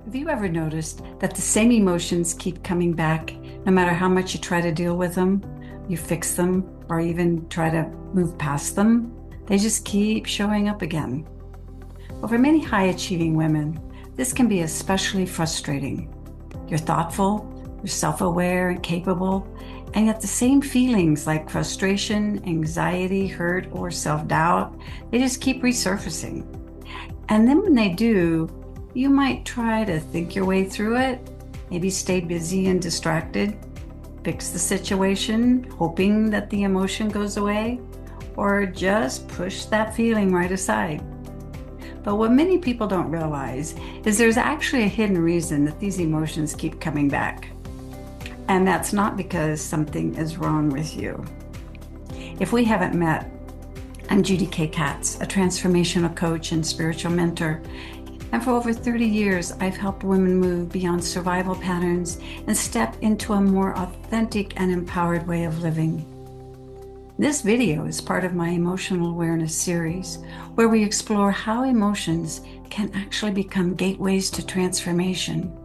Have you ever noticed that the same emotions keep coming back no matter how much you try to deal with them, you fix them, or even try to move past them? They just keep showing up again. Well, for many high achieving women, this can be especially frustrating. You're thoughtful, you're self aware and capable, and yet the same feelings like frustration, anxiety, hurt, or self doubt, they just keep resurfacing. And then when they do, you might try to think your way through it, maybe stay busy and distracted, fix the situation, hoping that the emotion goes away, or just push that feeling right aside. But what many people don't realize is there's actually a hidden reason that these emotions keep coming back. And that's not because something is wrong with you. If we haven't met, I'm Judy K. Katz, a transformational coach and spiritual mentor. And for over 30 years, I've helped women move beyond survival patterns and step into a more authentic and empowered way of living. This video is part of my emotional awareness series, where we explore how emotions can actually become gateways to transformation.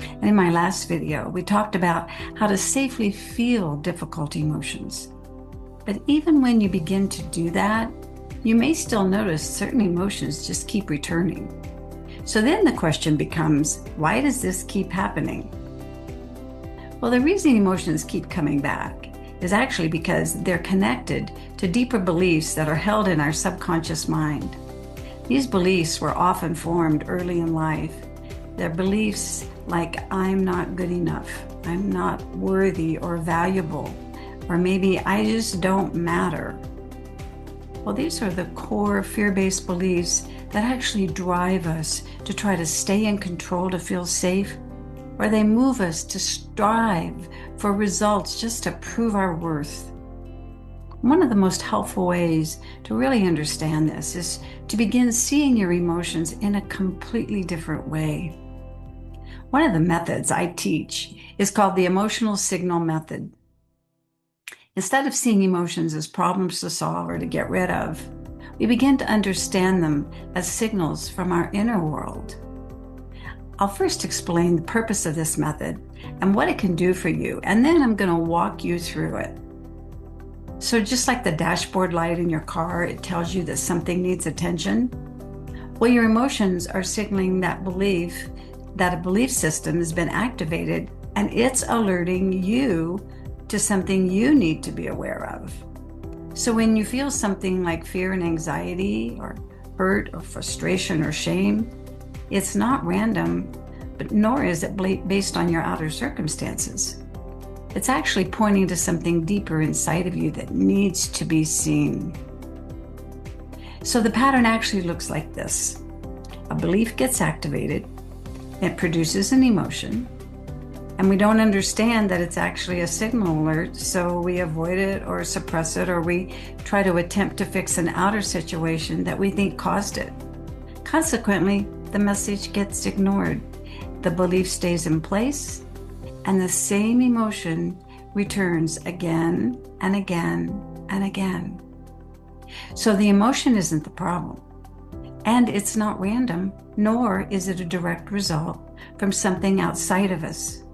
And in my last video, we talked about how to safely feel difficult emotions. But even when you begin to do that, you may still notice certain emotions just keep returning. So then the question becomes, why does this keep happening? Well, the reason emotions keep coming back is actually because they're connected to deeper beliefs that are held in our subconscious mind. These beliefs were often formed early in life. They're beliefs like, I'm not good enough, I'm not worthy or valuable, or maybe I just don't matter. Well, these are the core fear-based beliefs that actually drive us to try to stay in control to feel safe, or they move us to strive for results just to prove our worth. One of the most helpful ways to really understand this is to begin seeing your emotions in a completely different way. One of the methods I teach is called the emotional signal method. Instead of seeing emotions as problems to solve or to get rid of, we begin to understand them as signals from our inner world. I'll first explain the purpose of this method and what it can do for you, and then I'm going to walk you through it. So just like the dashboard light in your car, it tells you that something needs attention. Well, your emotions are signaling that a belief system has been activated, and it's alerting you to something you need to be aware of. So when you feel something like fear and anxiety, or hurt or frustration or shame, it's not random, but nor is it based on your outer circumstances. It's actually pointing to something deeper inside of you that needs to be seen. So the pattern actually looks like this. A belief gets activated, it produces an emotion, and we don't understand that it's actually a signal alert, so we avoid it or suppress it, or we try to attempt to fix an outer situation that we think caused it. Consequently, the message gets ignored. The belief stays in place, and the same emotion returns again and again and again. So the emotion isn't the problem, and it's not random, nor is it a direct result from something outside of us.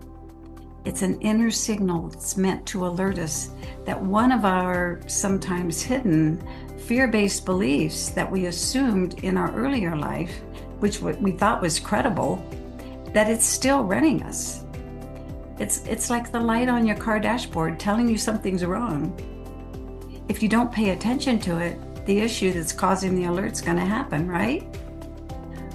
It's an inner signal that's meant to alert us that one of our sometimes hidden fear-based beliefs that we assumed in our earlier life, which we thought was credible, that it's still running us. It's like the light on your car dashboard telling you something's wrong. If you don't pay attention to it, the issue that's causing the alert's going to happen, right?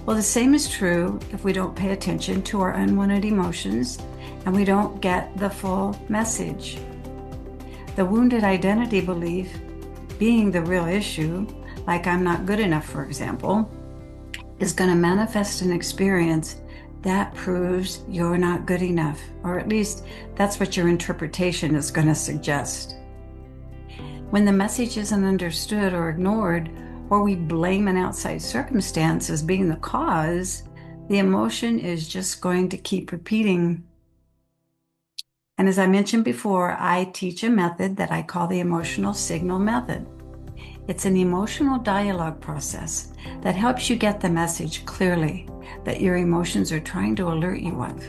Well, the same is true if we don't pay attention to our unwanted emotions and we don't get the full message. The wounded identity belief being the real issue, like I'm not good enough, for example, is going to manifest an experience that proves you're not good enough, or at least that's what your interpretation is going to suggest. When the message isn't understood or ignored, or we blame an outside circumstance as being the cause, the emotion is just going to keep repeating. And as I mentioned before, I teach a method that I call the emotional signal method. It's an emotional dialogue process that helps you get the message clearly that your emotions are trying to alert you of.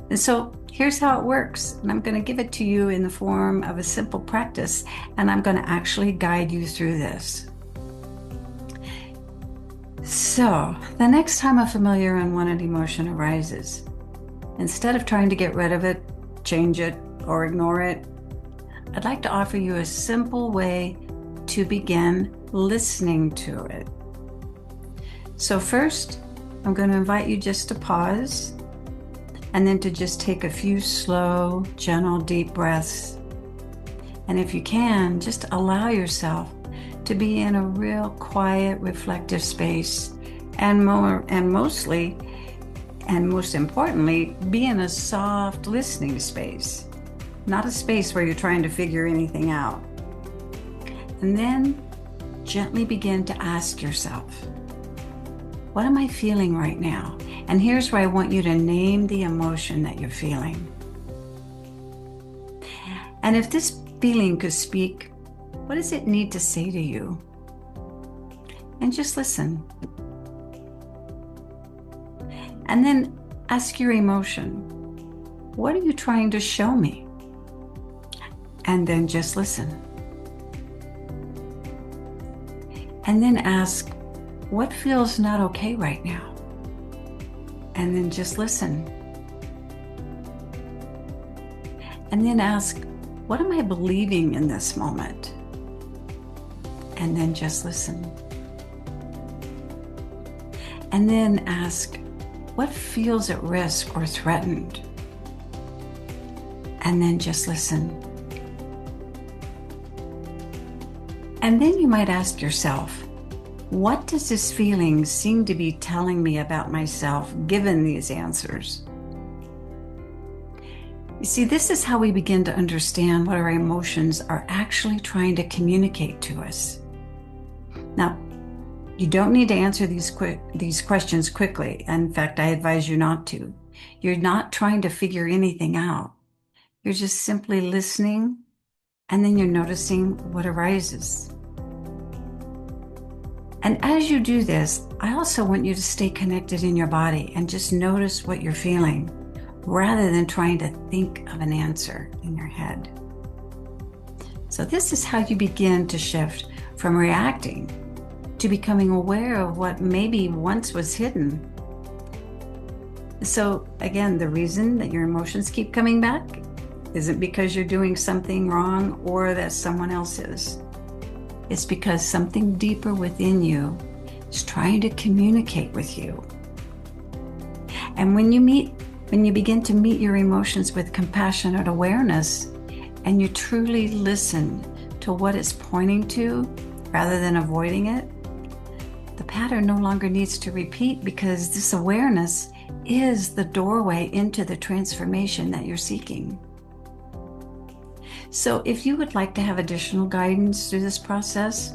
And so here's how it works. And I'm going to give it to you in the form of a simple practice, and I'm going to actually guide you through this. So the next time a familiar unwanted emotion arises, instead of trying to get rid of it, change it, or ignore it, I'd like to offer you a simple way to begin listening to it. So first, I'm going to invite you just to pause, and then to just take a few slow, gentle, deep breaths. And if you can, just allow yourself to be in a real quiet, reflective space, and most importantly, be in a soft listening space, not a space where you're trying to figure anything out. And then gently begin to ask yourself, what am I feeling right now? And here's where I want you to name the emotion that you're feeling. And if this feeling could speak, what does it need to say to you? And just listen. And then ask your emotion, what are you trying to show me? And then just listen. And then ask, what feels not okay right now? And then just listen. And then ask, what am I believing in this moment? And then just listen. And then ask, what feels at risk or threatened? And then just listen. And then you might ask yourself, what does this feeling seem to be telling me about myself given these answers? You see, this is how we begin to understand what our emotions are actually trying to communicate to us. Now, you don't need to answer these questions quickly. In fact, I advise you not to. You're not trying to figure anything out. You're just simply listening, and then you're noticing what arises. And as you do this, I also want you to stay connected in your body and just notice what you're feeling, rather than trying to think of an answer in your head. So this is how you begin to shift from reacting to becoming aware of what maybe once was hidden. So again, the reason that your emotions keep coming back isn't because you're doing something wrong or that someone else is. It's because something deeper within you is trying to communicate with you. And when you begin to meet your emotions with compassionate awareness, and you truly listen to what it's pointing to rather than avoiding it, the pattern no longer needs to repeat, because this awareness is the doorway into the transformation that you're seeking. So if you would like to have additional guidance through this process,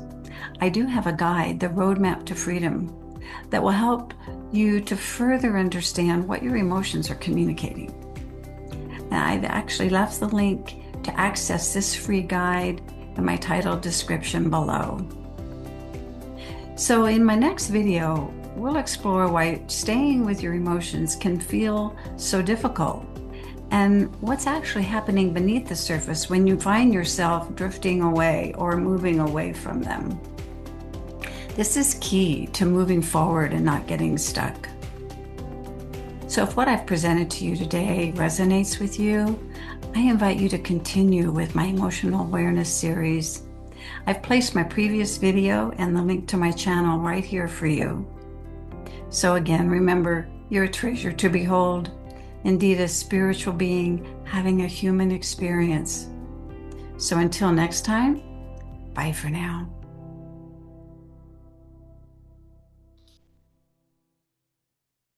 I do have a guide, the Roadmap to Freedom, that will help you to further understand what your emotions are communicating. And I've actually left the link to access this free guide in my title description below. So in my next video, we'll explore why staying with your emotions can feel so difficult, and what's actually happening beneath the surface when you find yourself drifting away or moving away from them. This is key to moving forward and not getting stuck. So if what I've presented to you today resonates with you, I invite you to continue with my emotional awareness series. I've placed my previous video and the link to my channel right here for you. So again, remember, you're a treasure to behold, indeed a spiritual being having a human experience. So until next time, bye for now.